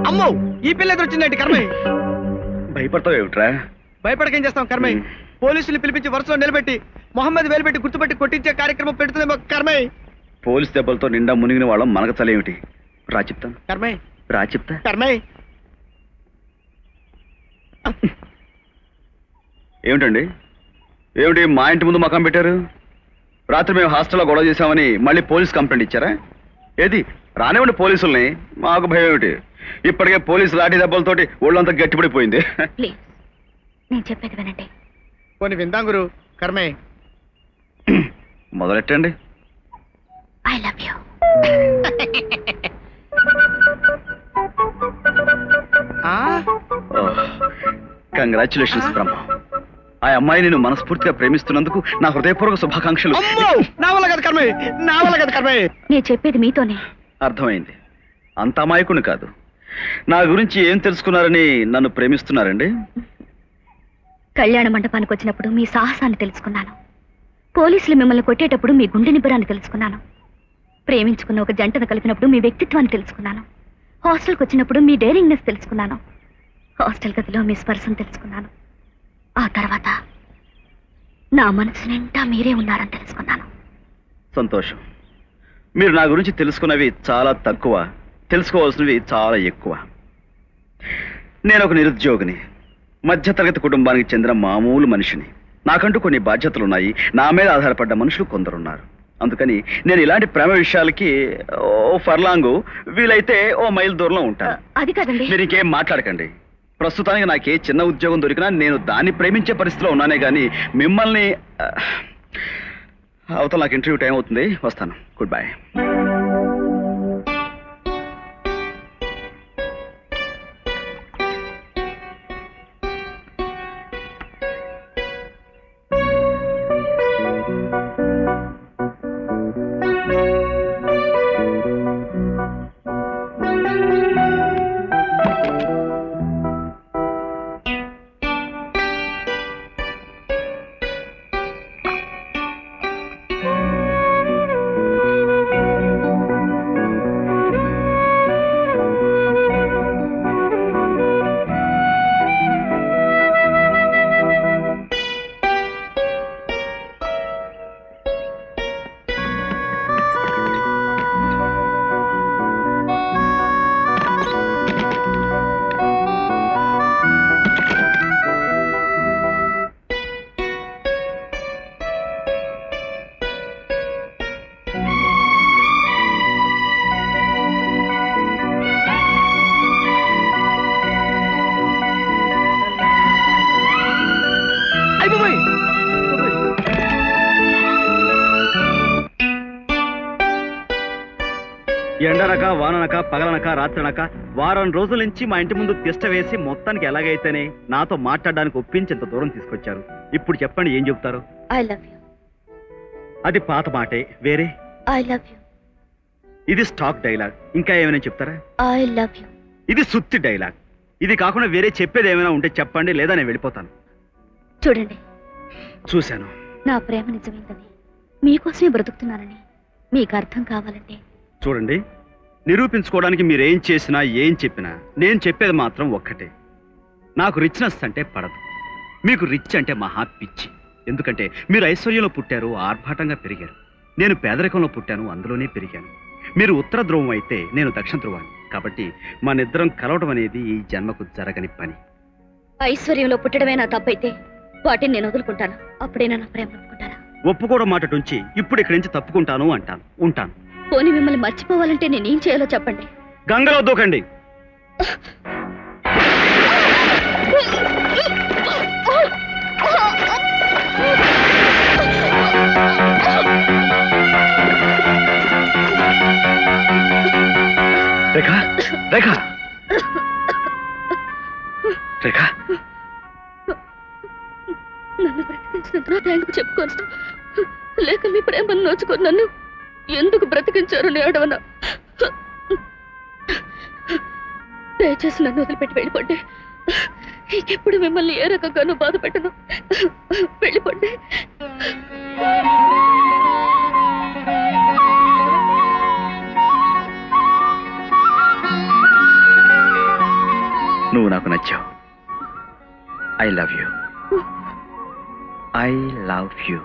అమ్మో ఈ పిల్ల ఎదురొచ్చిందండి కర్మయ్య. భయపడతావు ఏమిట్రా? భయపడకేం చేస్తాం కర్మయ్య. పోలీసులు పిలిపించి వరుసలో నిలబెట్టి మొహమ్మద్ వేలు పెట్టి గుర్తుపెట్టి కొట్టించే కార్యక్రమం పెడుతుందేమో కర్మయ్య. పోలీస్ దెబ్బలతో నిండా మునిగిన వాళ్ళం మనకు చలేమిటి? రా చెప్తాను. కర్మయ్య రా చెప్తా. కర్మయ్య ఏమిటండి ఏమిటి మా ఇంటి ముందు మకం పెట్టారు? రాత్రి మేము హాస్టల్లో గొడవ చేశామని మళ్ళీ పోలీస్ కంప్లైంట్ ఇచ్చారా? ఏది రానివ్వండి పోలీసుల్ని, మాకు భయం ఏమిటి? ఇప్పటికే పోలీసు లాఠీ దెబ్బలతోటి ఒళ్ళంతా గట్టిపడిపోయింది. నేను చెప్పేది వినండి. పోనీ విందాం గురు. కర్మయ్య మొదలెట్టండి. I love you. Congratulations Brahma. ఆ అమ్మాయి నేను మనస్ఫూర్తిగా ప్రేమిస్తున్నందుకు నా హృదయపూర్వక శుభాకాంక్షలు. నా వల్ల కదా కర్మయ్య, నా వల్ల కదా కర్మయ్య. నేను చెప్పేది మీతోనే. అర్థమైంది. అంత అమాయకుని కాదు. నా గురించి ఏం తెలుసుకున్నారని నన్ను ప్రేమిస్తున్నారండి? కళ్యాణ మండపానికి వచ్చినప్పుడు మీ సాహసాన్ని తెలుసుకున్నాను. పోలీసులు మిమ్మల్ని కొట్టేటప్పుడు మీ గుండె నిబ్బరాన్ని తెలుసుకున్నాను. ప్రేమించుకున్న ఒక జంటను కలిపినప్పుడు మీ వ్యక్తిత్వాన్ని తెలుసుకున్నాను. హాస్టల్కి వచ్చినప్పుడు మీ డేరింగ్నెస్ తెలుసుకున్నాను. హాస్టల్ గదిలో మీ స్పర్శను తెలుసుకున్నాను. ఆ తర్వాత నా మనసు నిండా మీరే ఉన్నారని తెలుసుకున్నాను. సంతోషం. మీరు నా గురించి తెలుసుకున్నవి చాలా తక్కువ, తెలుసుకోవాల్సినవి చాలా ఎక్కువ. నేను ఒక నిరుద్యోగిని, మధ్యతరగతి కుటుంబానికి చెందిన మామూలు మనిషిని. నాకంటూ కొన్ని బాధ్యతలున్నాయి. నా మీద ఆధారపడ్డ మనుషులు కొందరున్నారు. అందుకని నేను ఇలాంటి ప్రేమ విషయాలకి ఓ ఫర్లాంగు, వీలైతే ఓ మైల్ దూరంలో ఉంటాను. అది కాదండి. మీరు ఇంకేం మాట్లాడకండి. ప్రస్తుతానికి నాకే చిన్న ఉద్యోగం దొరికినా నేను దాన్ని ప్రేమించే పరిస్థితిలో ఉన్నానే కానీ మిమ్మల్ని అవతల నాకు ఇంటర్వ్యూ టైం అవుతుంది, వస్తాను. Good bye. ఎండనక వాననక పగలనక రాత్రనక వారం రోజుల నుంచి మా ఇంటి ముందు తిష్ట వేసి మొత్తానికి ఎలాగైతేనే నాతో మాట్లాడడానికి ఒప్పించేంత దూరం తీసుకొచ్చారు. ఇప్పుడు చెప్పండి ఏం చెప్తారు? I love you. అది పాత మాటే, వేరే ఐ లవ్ యూ. ఇది స్టాక్ డైలాగ్. ఇంకా ఏమైనా చెప్తారా? I love you. ఇది సుత్తి డైలాగ్. ఇది కాకుండా వేరే చెప్పేది ఏమైనా ఉంటే చెప్పండి, లేదా నేను వెళ్ళిపోతాను. చూడండి, చూశాను. నా ప్రేమ నిజమైందని, మీకోసమే బ్రతుకుతున్నానని మీకు అర్థం కావాలంటే చూడండి, నిరూపించుకోవడానికి మీరేం చేసినా ఏం చెప్పినా నేను చెప్పేది మాత్రం ఒక్కటే. నాకు రిచ్నెస్ అంటే పడదు, మీకు రిచ్ అంటే మహా పిచ్చి. ఎందుకంటే మీరు ఐశ్వర్యంలో పుట్టారు, ఆర్భాటంగా పెరిగారు. నేను పేదరికంలో పుట్టాను, అందులోనే పెరిగాను. మీరు ఉత్తర ధ్రువం అయితే నేను దక్షిణ ధ్రువాన్ని. కాబట్టి మనిద్దరం కలవడం అనేది ఈ జన్మకు జరగని పని. ఐశ్వర్యంలో పుట్టడమే నా తప్పైతే వాటిని నేను వదులుకుంటాను. అప్పుడేనా నా ప్రేమ ఒప్పుకుంటానా? ఒప్పుకోవడం మాట నుంచి ఇప్పుడు ఇక్కడి నుంచి తప్పుకుంటాను అంటాను, ఉంటాను. పోనీ మిమ్మల్ని మర్చిపోవాలంటే నేనేం చేయాలో చెప్పండి. గంగలో దూకండి. రేఖ, రేఖ, రేఖ. నన్ను బ్రతికించినందుకు థ్యాంక్ చెప్పుకోను, లేక మీ ప్రేమను నోచుకొని నన్ను ఎందుకు బ్రతికించారు నీ అడవన? దయచేసి నన్ను వదిలిపెట్టి వెళ్ళిపోండి. ఇంకెప్పుడు మిమ్మల్ని ఏ రకంగానూ బాధ పెట్టను. వెళ్ళిపోండి. నువ్వు నాకు నచ్చావు. I love you. I love you.